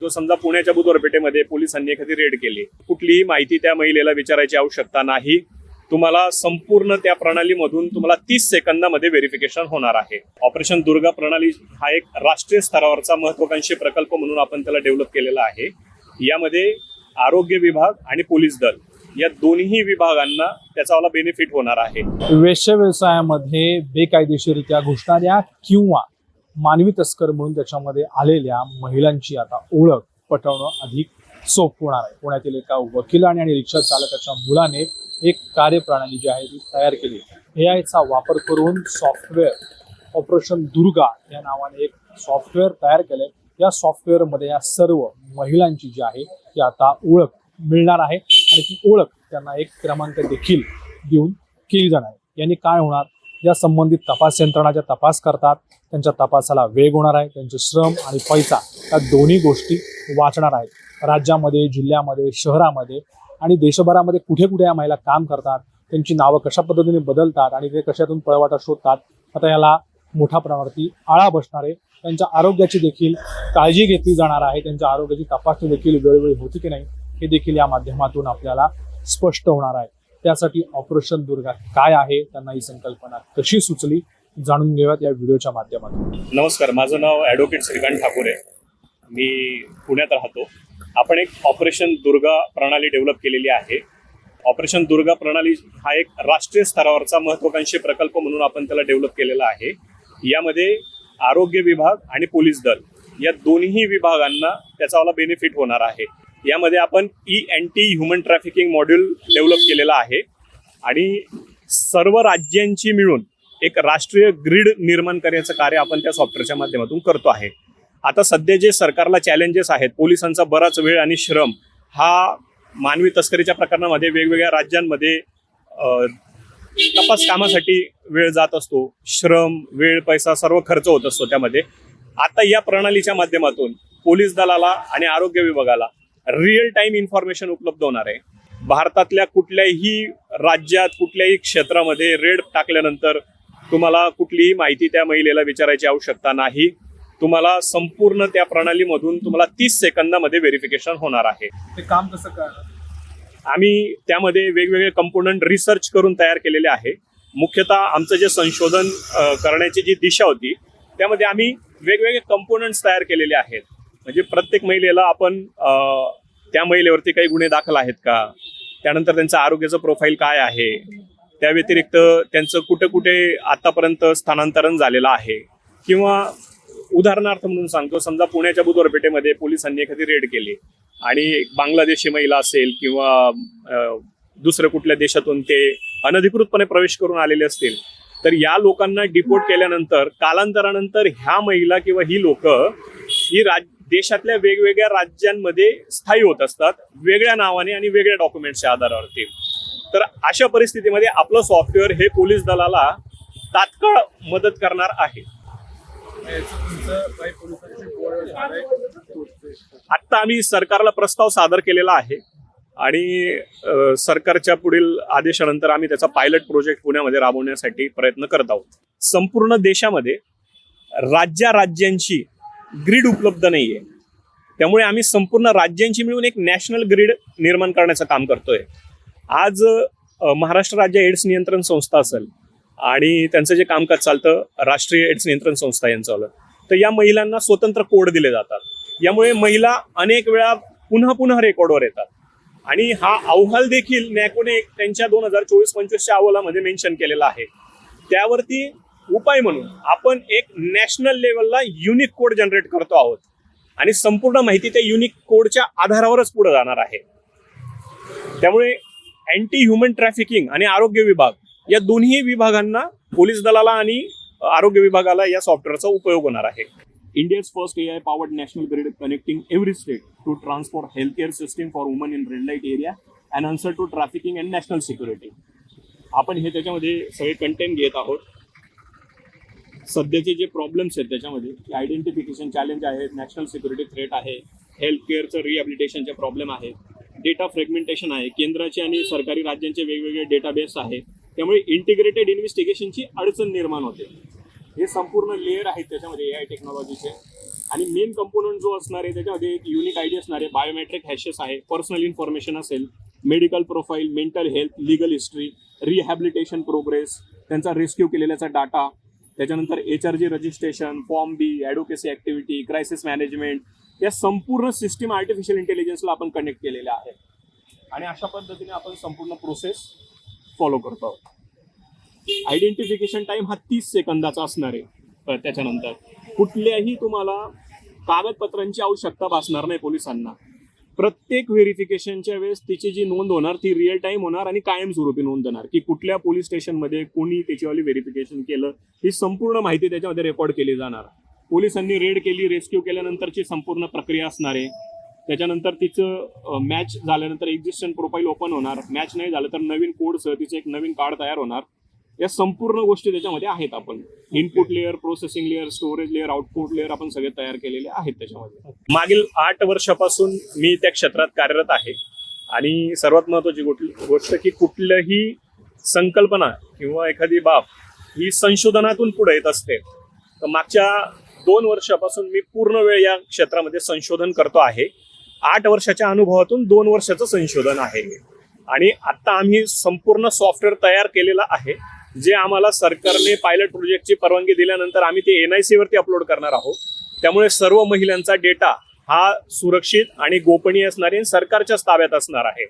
जो समजा पुण्याच्या बुधवार पेठेमध्ये पोलिसांनी एखादी रेड केली, कुठलीही माहिती त्या महिलेला विचारायची आवश्यकता नाही. तुम्हाला संपूर्ण त्या प्रणालीमधून तुम्हाला 30 सेकंदामध्ये व्हेरिफिकेशन होणार आहे. ऑपरेशन दुर्गा प्रणाली हा एक राष्ट्रीय स्तरावरचा महत्त्वाकांक्षी प्रकल्प म्हणून आपण त्याला डेव्हलप केलेला आहे. यामध्ये आरोग्य विभाग आणि पोलीस दल या दोन्ही विभागांना त्याचा बेनिफिट होणार आहे. वेश्या व्यवसायामध्ये बेकायदेशीररित्या घुसणाऱ्या किंवा मानवी तस्कर म्हणून त्याच्यामध्ये आलेल्या महिलांची आता ओळख पटवणं अधिक सोपं होणार आहे. पुण्यातील एका वकिलाने आणि रिक्षा चालकाच्या मुलाने एक कार्यप्रणाली जी आहे ती तयार केली. AIचा वापर करून सॉफ्टवेअर ऑपरेशन दुर्गा या नावाने एक सॉफ्टवेअर तयार केलंय. या सॉफ्टवेअरमध्ये या सर्व महिलांची जी आहे ती आता ओळख मिळणार आहे आणि ती ओळख त्यांना एक क्रमांक देखील देऊन केली जाणार आहे. यांनी काय होणार, या संबंधित तपास यंत्रणाच्या तपास करतात, त्यांच्या तपासाला वेग होणार आहे. त्यांचे श्रम आणि पैसा या दोन्ही गोष्टी वाचणार आहेत. राज्यामध्ये, जिल्ह्यामध्ये, शहरामध्ये आणि देशभरामध्ये कुठे कुठे या महिला काम करतात, त्यांची नावं कशा पद्धतीने बदलतात आणि ते कशातून पळवाटा शोधतात, आता याला मोठ्या प्रमाणावरती आळा बसणार आहे. त्यांच्या आरोग्याची देखील काळजी घेतली जाणार आहे. त्यांच्या आरोग्याची तपासणी देखील वेळोवेळी होती की नाही हे देखील या माध्यमातून आपल्याला स्पष्ट होणार आहे. त्यासाठी ऑपरेशन दुर्गा काय आहे, त्यांना ही संकल्पना कशी सुचली, जाणून घेऊयात या व्हिडिओच्या माध्यमातून. नमस्कार, माझं नाव ॲडव्होकेट श्रीकांत ठाकूर आहे. मी पुण्यात राहतो. आपण एक ऑपरेशन दुर्गा प्रणाली डेव्हलप केलेली आहे. ऑपरेशन दुर्गा प्रणाली हा एक राष्ट्रीय स्तरावरचा महत्त्वाकांक्षी प्रकल्प म्हणून आपण त्याला डेव्हलप केलेला आहे. यामध्ये आरोग्य विभाग आणि पोलीस दल या दोन्ही विभागांना त्याचा बेनिफिट होणार आहे. यामध्ये आपण ENT human trafficking module develop केलेला आहे आणि सर्व राज्यांची मिळून एक राष्ट्रीय ग्रीड निर्माण करण्याचं कार्य आपण त्या सॉफ्टवेअरच्या माध्यमातून करतो आहे. आता सध्या जे सरकारला चॅलेंजेस आहेत, पोलिसांचा बराच वेळ आणि श्रम हा मानवी तस्करीच्या प्रकरणामध्ये वेगवेगळ्या राज्यांमध्ये तपास कामासाठी वेळ जात असतो. श्रम, वेळ, पैसा सर्व खर्च होत असतो त्यामध्ये. आता या प्रणालीच्या माध्यमातून पोलीस दलाला आणि आरोग्य विभागाला रिअल टाइम इन्फॉर्मेशन उपलब्ध होणार आहे. भारतातल्या कुठल्याही राज्यात, कुठल्याही क्षेत्रामध्ये रेड टाकल्यानंतर तुम्हाला कुठलीही माहिती त्या महिलेला विचारायची आवश्यकता नाही. तुम्हाला संपूर्ण त्या प्रणालीमधून तुम्हाला 30 सेकंदामध्ये व्हेरिफिकेशन होणार आहे. ते काम कसं करणार? आम्ही त्यामध्ये वेगवेगळे कंपोनंट रिसर्च करून तयार केलेले आहे. मुख्यतः आमचं जे संशोधन करण्याची जी दिशा होती त्यामध्ये आम्ही वेगवेगळे कंपोनंट्स तयार केलेले आहेत. म्हणजे प्रत्येक महिलेला आपण त्या महिलेवरती काही गुन्हे दाखल आहेत का, त्यानंतर त्यांचं आरोग्याचं प्रोफाईल काय आहे, त्या व्यतिरिक्त त्यांचं कुठे कुठे आतापर्यंत स्थानांतरण झालेलं आहे, किंवा उदाहरणार्थ म्हणून सांगतो, समजा पुण्याच्या बुधवार पेठेमध्ये पोलिसांनी एखादी रेड केली आणि बांगलादेशी महिला असेल किंवा दुसऱ्या कुठल्या देशातून ते अनधिकृतपणे प्रवेश करून आलेले असतील, तर या लोकांना डिपोर्ट केल्यानंतर कालांतरानंतर ह्या महिला किंवा ही लोक ही देशातल्या वेगवेगळ्या राज्यांमध्ये स्थायी होत असतात, वेगळ्या नावाने आणि वेगळ्या डॉक्युमेंट्सच्या आधारावरती. तर अशा परिस्थितीमध्ये आपलं सॉफ्टवेअर हे पोलीस दलाला तात्काळ मदत करणार आहे. आत्ता आम्ही सरकारला प्रस्ताव सादर केलेला आहे आणि सरकारच्या पुढील आदेशानंतर आम्ही त्याचा पायलट प्रोजेक्ट पुण्यामध्ये राबवण्यासाठी प्रयत्न करत आहोत. संपूर्ण देशामध्ये राज्यांची ग्रीड उपलब्ध नाहीये, त्यामुळे आम्ही संपूर्ण राज्यांची मिळून एक नॅशनल ग्रीड निर्माण करण्याचं काम करतोय. आज महाराष्ट्र राज्य एड्स नियंत्रण संस्था असेल आणि त्यांचं जे कामकाज चालतं राष्ट्रीय एड्स नियंत्रण संस्था यांचं, तर या महिलांना स्वतंत्र कोड दिले जातात. यामुळे महिला अनेक वेळा पुन्हा रेकॉर्डवर येतात आणि हा अहवाल देखील नॅकोने त्यांच्या 2024-25च्या अहवालामध्ये मेन्शन केलेला आहे. त्यावरती उपाय म्हणून आपण एक नॅशनल लेवलला युनिक कोड जनरेट करतो आहोत आणि संपूर्ण माहिती त्या युनिक कोडच्या आधारावरच पुढे जाणार आहे. त्यामुळे अँटी ह्युमन ट्रॅफिकिंग आणि आरोग्य विभाग या दोन्ही विभागांना, पोलीस दलाला आणि आरोग्य विभागाला या सॉफ्टवेअरचा उपयोग होणार आहे. India's first AI powered national grid connecting every state to transport healthcare system for women in red light area and answer to trafficking and national security. आपण हे त्याच्यामध्ये सगळे कंटेंट घेत आहोत. सध्याचे जे प्रॉब्लेम्स आहेत त्याच्यामध्ये आयडेंटिफिकेशन चॅलेंज आहेत, नॅशनल सिक्युरिटी थ्रेट आहे, हेल्थ केअरचं रिहॅबिलिटेशनचे प्रॉब्लेम आहेत, डेटा फ्रॅगमेंटेशन आहे, केंद्राचे आणि सरकारी राज्यांचे वेगवेगळे डेटाबेस आहे. त्यामुळे इंटिग्रेटेड इन्व्हेस्टिगेशनची अडचण निर्माण होते. हे संपूर्ण लेअर आहेत त्याच्यामध्ये AI टेक्नॉलॉजीचे. आणि मेन कंपोनंट जो असणार आहे त्याच्यामध्ये एक युनिक आयडी असणार आहे, बायोमेट्रिक हॅशेस आहे, पर्सनल इन्फॉर्मेशन असेल, medical profile, mental health, legal history, rehabilitation progress, त्यांचा रेस्क्यू केलेल्याचा डाटा, त्याच्यानंतर HRG registration, form B, advocacy activity, crisis management, या संपूर्ण सिस्टीम आर्टिफिशियल इंटेलिजन्सला आपण कनेक्ट केलेल्या आहे आणि अशा पद्धतीने आपण संपूर्ण प्रोसेस फॉलो करतो आहोत. आयडेंटिफिकेशन टाइम हा 30 सेकंदाचा असणार आहे. त्याच्यानंतर कुठल्याही तुम्हाला कागदपत्रांची आवश्यकता भासणार नाही पोलिसांना. प्रत्येक व्हेरिफिकेशनच्या वेळेस तिची जी नोंद होणार ती रिअल टाइम होणार आणि कायमस्वरूपी नोंद होणार की कुठल्या पोलीस स्टेशनमध्ये कोणी त्याच्यावाली व्हेरिफिकेशन केलं, ही संपूर्ण माहिती त्याच्यामध्ये रेकॉर्ड केली जाणार. पोलिसांनी रेड केली, रेस्क्यू केल्यानंतरची संपूर्ण प्रक्रिया असणार आहे. त्याच्यानंतर तिचं मॅच झाल्यानंतर एक्झिस्टंट प्रोफाईल ओपन होणार, मॅच नाही झालं तर नवीन कोडसह तिचं एक नवीन कार्ड तयार होणार. या संपूर्ण गोष्टी त्याच्यामध्ये आहेत. आपण input layer, processing layer, storage layer, output layer आपण सगळे तयार केलेले आहेत त्याच्यामध्ये. मागील 8 वर्षापासून मी त्या क्षेत्रात कार्यरत आहे आणि सर्वात महत्वाची गोष्ट की कुठलीही संकल्पना किंवा एखादी बाब ही संशोधनातून पुढे येत असते. तर मागच्या 2 वर्षापासून मी पूर्ण वेळ या क्षेत्रामध्ये संशोधन करतो आहे. 8 वर्षाच्या अनुभवातून 2 वर्षाचं संशोधन आहे आणि आता आम्ही संपूर्ण सॉफ्टवेअर तयार केलेलं आहे जे आम्हाला सरकारने पायलट प्रोजेक्टची परवानगी दिल्यानंतर आम्ही ते NIC वरती अपलोड करणार आहोत. त्यामुळे सर्व महिलांचा डेटा हा सुरक्षित आणि गोपनीय असणार आहे, सरकारच्याच ताब्यात असणार आहे.